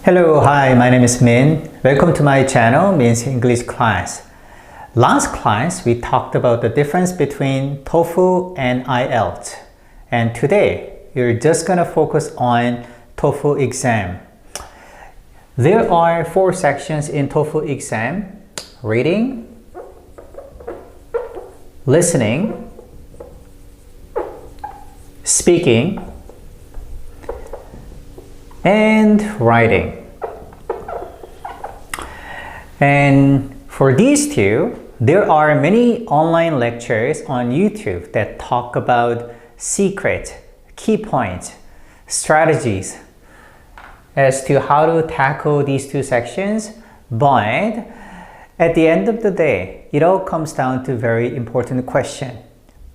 Hello, hi, my name is Min. Welcome to my channel, Min's English class. Last class, we talked about the difference between TOEFL and IELTS. And today, you're just going to focus on TOEFL exam. There are 4 sections in TOEFL exam: reading, listening, speaking, and writing. And for these two, there are many online lectures on YouTube that talk about secrets, key points, strategies as to how to tackle these 2 sections. But at the end of the day, it all comes down to a very important question.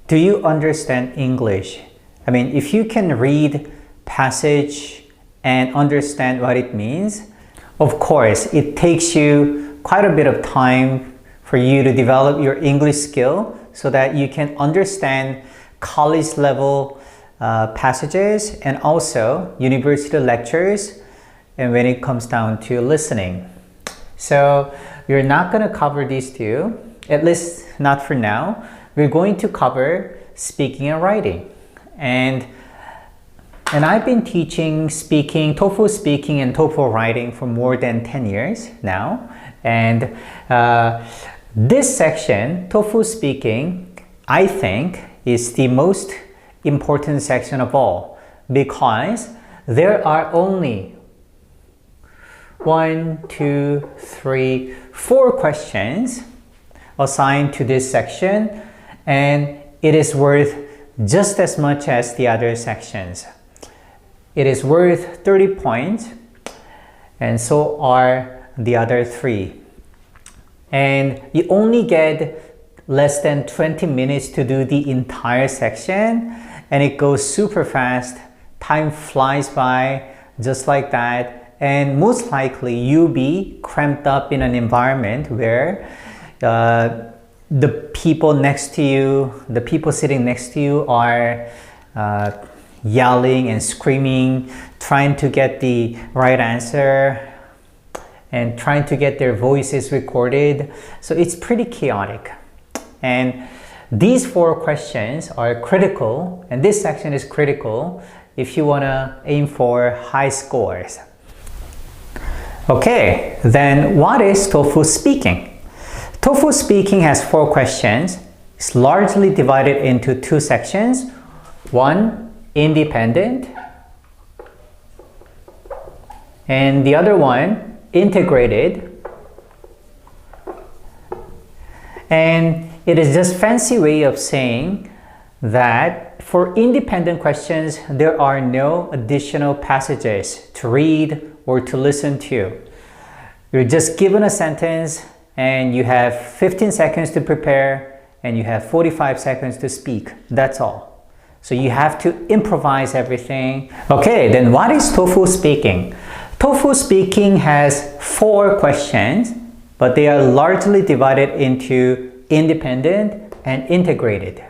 Do you understand English? I mean, if you can read passage and understand what it means, of course, it takes you quite a bit of time for you to develop your English skill so that you can understand college level passages and also university lectures, and when it comes down to listening. So we're not going to cover these 2, at least not for now. We're going to cover speaking and writing. And I've been teaching speaking, TOEFL speaking and TOEFL writing for more than 10 years now. And this section, TOEFL speaking, I think is the most important section of all, because there are only 1, 2, 3, 4 questions assigned to this section, and it is worth just as much as the other sections. It is worth 30 points, and so are the other 3. And you only get less than 20 minutes to do the entire section, and it goes super fast. Time flies by just like that, and most likely you'll be cramped up in an environment where the people next to you, the people sitting next to you are yelling and screaming, trying to get the right answer and trying to get their voices recorded. So it's pretty chaotic. And these 4 questions are critical, and this section is critical if you want to aim for high scores. Okay, then what is TOEFL speaking? TOEFL speaking has 4 questions. It's largely divided into 2 sections. 1, independent, and the other one, integrated. And it is just fancy way of saying that for independent questions, there are no additional passages to read or to listen to. You're just given a sentence and you have 15 seconds to prepare and you have 45 seconds to speak. That's all. So you have to improvise everything. Okay, then what is TOEFL speaking? TOEFL speaking has 4 questions, but they are largely divided into independent and integrated.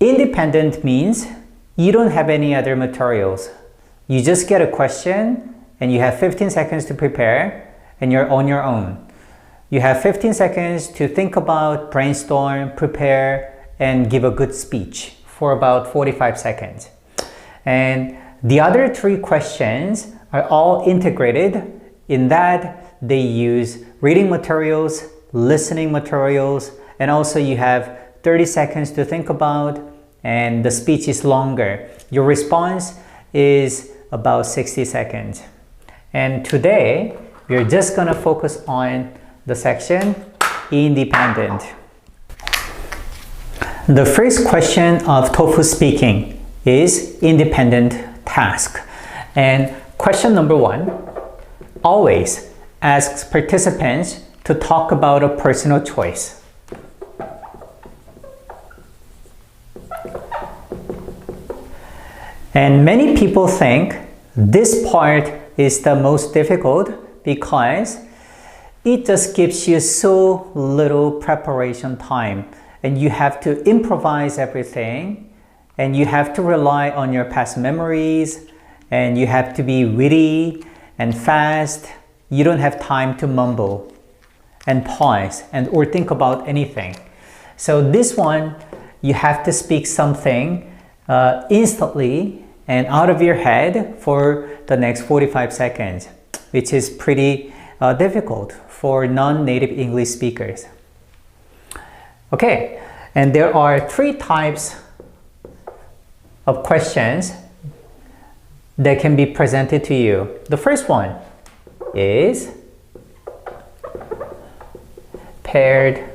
Independent means you don't have any other materials. You just get a question and you have 15 seconds to prepare and you're on your own. You have 15 seconds to think about, brainstorm, prepare, and give a good speech for about 45 seconds. And the other 3 questions are all integrated in that they use reading materials, listening materials, and also you have 30 seconds to think about, and the speech is longer. Your response is about 60 seconds. And today, we're just gonna focus on the section independent. The first question of TOEFL speaking is independent task. And question number 1 always asks participants to talk about a personal choice. And many people think this part is the most difficult because it just gives you so little preparation time. And you have to improvise everything, and you have to rely on your past memories, and you have to be witty, and fast. You don't have time to mumble and pause and or think about anything. So this one, you have to speak something instantly and out of your head for the next 45 seconds, which is pretty difficult for non-native English speakers. Okay, and there are 3 types of questions that can be presented to you. The first one is paired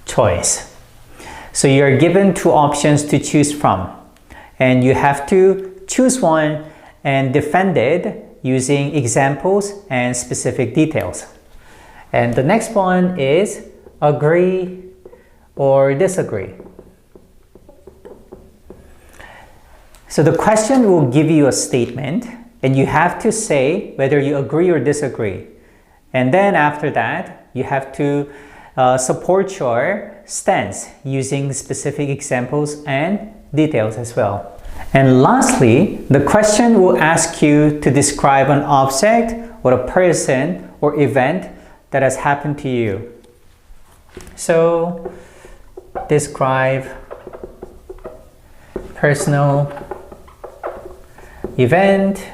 choice. So you're given 2 options to choose from, and you have to choose one and defend it using examples and specific details. And the next one is agree or disagree. So the question will give you a statement, and you have to say whether you agree or disagree. And then after that, you have to support your stance using specific examples and details as well. And lastly, the question will ask you to describe an object or a person or event that has happened to you. So, describe personal event,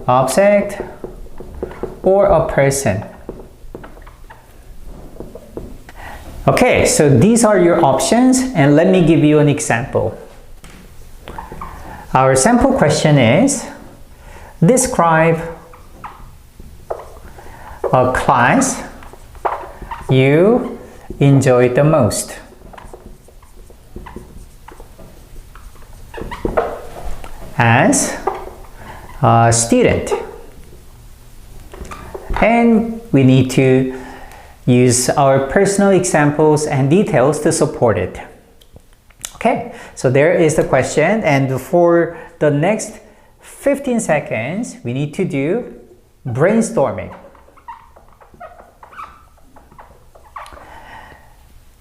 object, or a person. Okay, so these are your options, and let me give you an example. Our sample question is, describe a class you enjoyed the most. As a student. And we need to use our personal examples and details to support it. Okay, so there is the question, and for the next 15 seconds, we need to do brainstorming.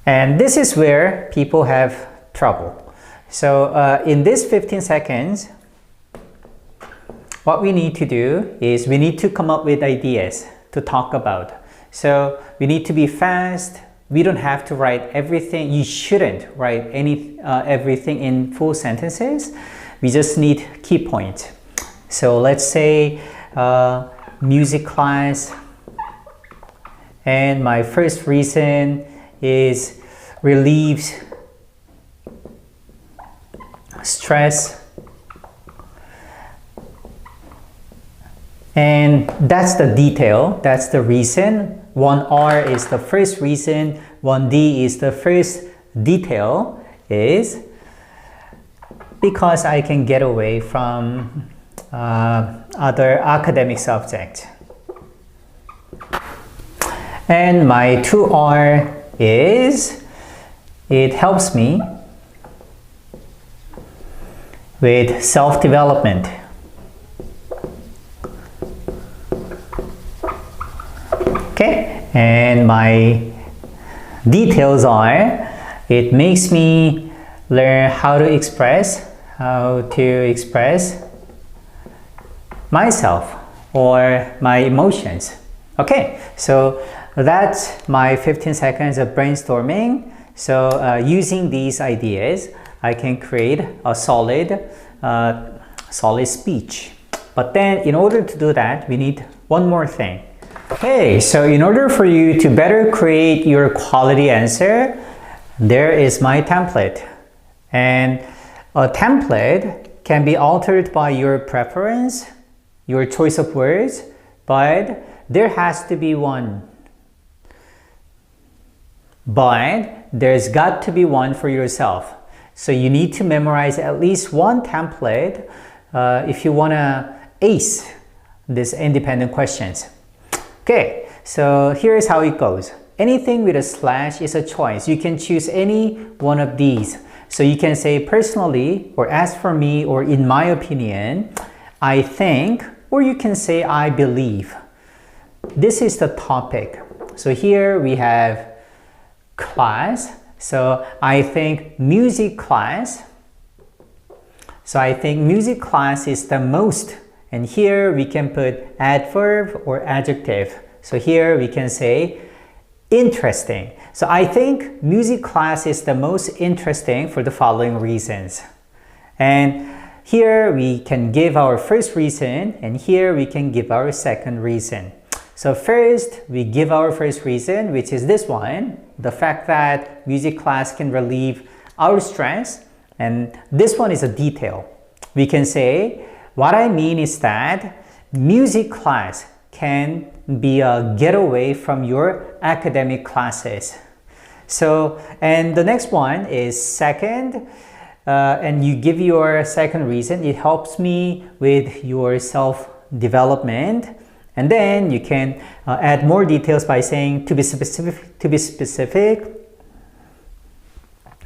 And this is where people have trouble. So in this 15 seconds, what we need to do is we need to come up with ideas to talk about. So we need to be fast. We don't have to write everything. You shouldn't write everything in full sentences. We just need key points. So let's say music class, and my first reason is relieves stress, and that's the detail, that's the reason. 1R is the first reason, 1D is the first detail, is because I can get away from other academic subjects. And my 2R is it helps me with self-development. Okay, and my details are it makes me learn how to express myself or my emotions. Okay, so that's my 15 seconds of brainstorming. So using these ideas, I can create a solid speech. But then in order to do that, we need one more thing. Okay, so in order for you to better create your quality answer, there is my template. And a template can be altered by your preference, your choice of words, but there has to be one. But there's got to be one for yourself. So you need to memorize at least one template if you want to ace these independent questions. Okay, so here's how it goes. Anything with a slash is a choice. You can choose any one of these. So you can say personally, or as for me, or in my opinion, I think, or you can say I believe. This is the topic. So here we have class. So I think music class. So I think music class is the most And here we can put adverb or adjective. So here we can say interesting. So I think music class is the most interesting for the following reasons. And here we can give our first reason, and here we can give our second reason. So first, we give our first reason, which is this one, the fact that music class can relieve our stress. And this one is a detail. We can say, what I mean is that music class can be a getaway from your academic classes. So, and the next one is second, and you give your second reason. It helps me with your self-development. And then you can add more details by saying to be specific.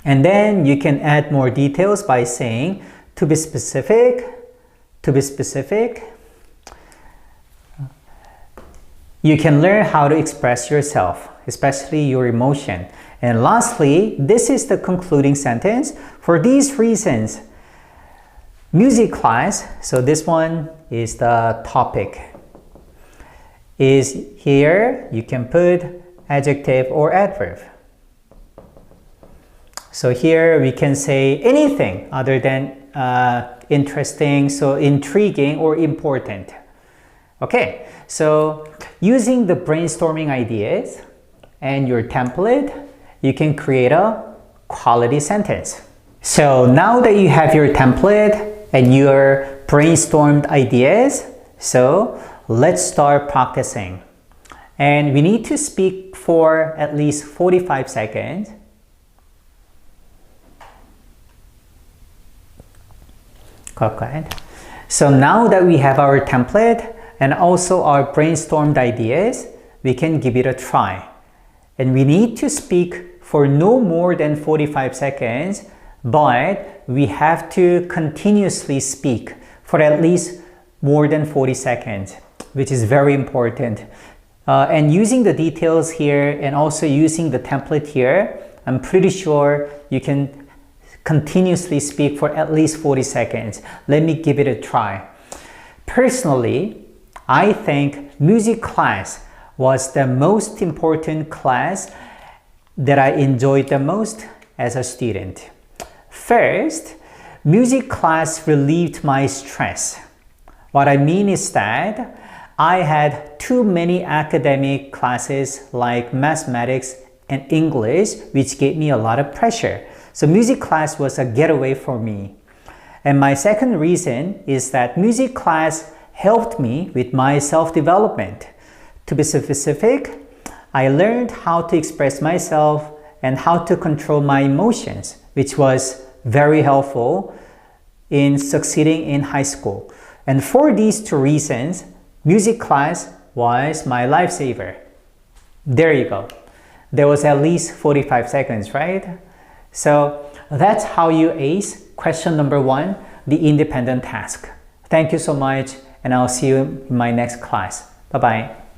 And then you can add more details by saying to be specific. You can learn how to express yourself, especially your emotion. And lastly, this is the concluding sentence. For these reasons, music class, so this one is the topic, is here you can put adjective or adverb. So here we can say anything other than interesting, so intriguing or important. Okay, so using the brainstorming ideas and your template, you can create a quality sentence. So now that you have your template and your brainstormed ideas, so let's start practicing. And we need to speak for at least 45 seconds. Okay. So now that we have our template and also our brainstormed ideas, we can give it a try. And we need to speak for no more than 45 seconds, but we have to continuously speak for at least more than 40 seconds, which is very important. And using the details here and also using the template here, I'm pretty sure you can continuously speak for at least 40 seconds. Let me give it a try. Personally, I think music class was the most important class that I enjoyed the most as a student. First, music class relieved my stress. What I mean is that I had too many academic classes like mathematics and English, which gave me a lot of pressure. So music class was a getaway for me. And my second reason is that music class helped me with my self-development. To be specific, I learned how to express myself and how to control my emotions, which was very helpful in succeeding in high school. And for these two reasons, music class was my lifesaver. There you go. There was at least 45 seconds, right? So that's how you ace question number 1, the independent task. Thank you so much, and I'll see you in my next class. Bye-bye.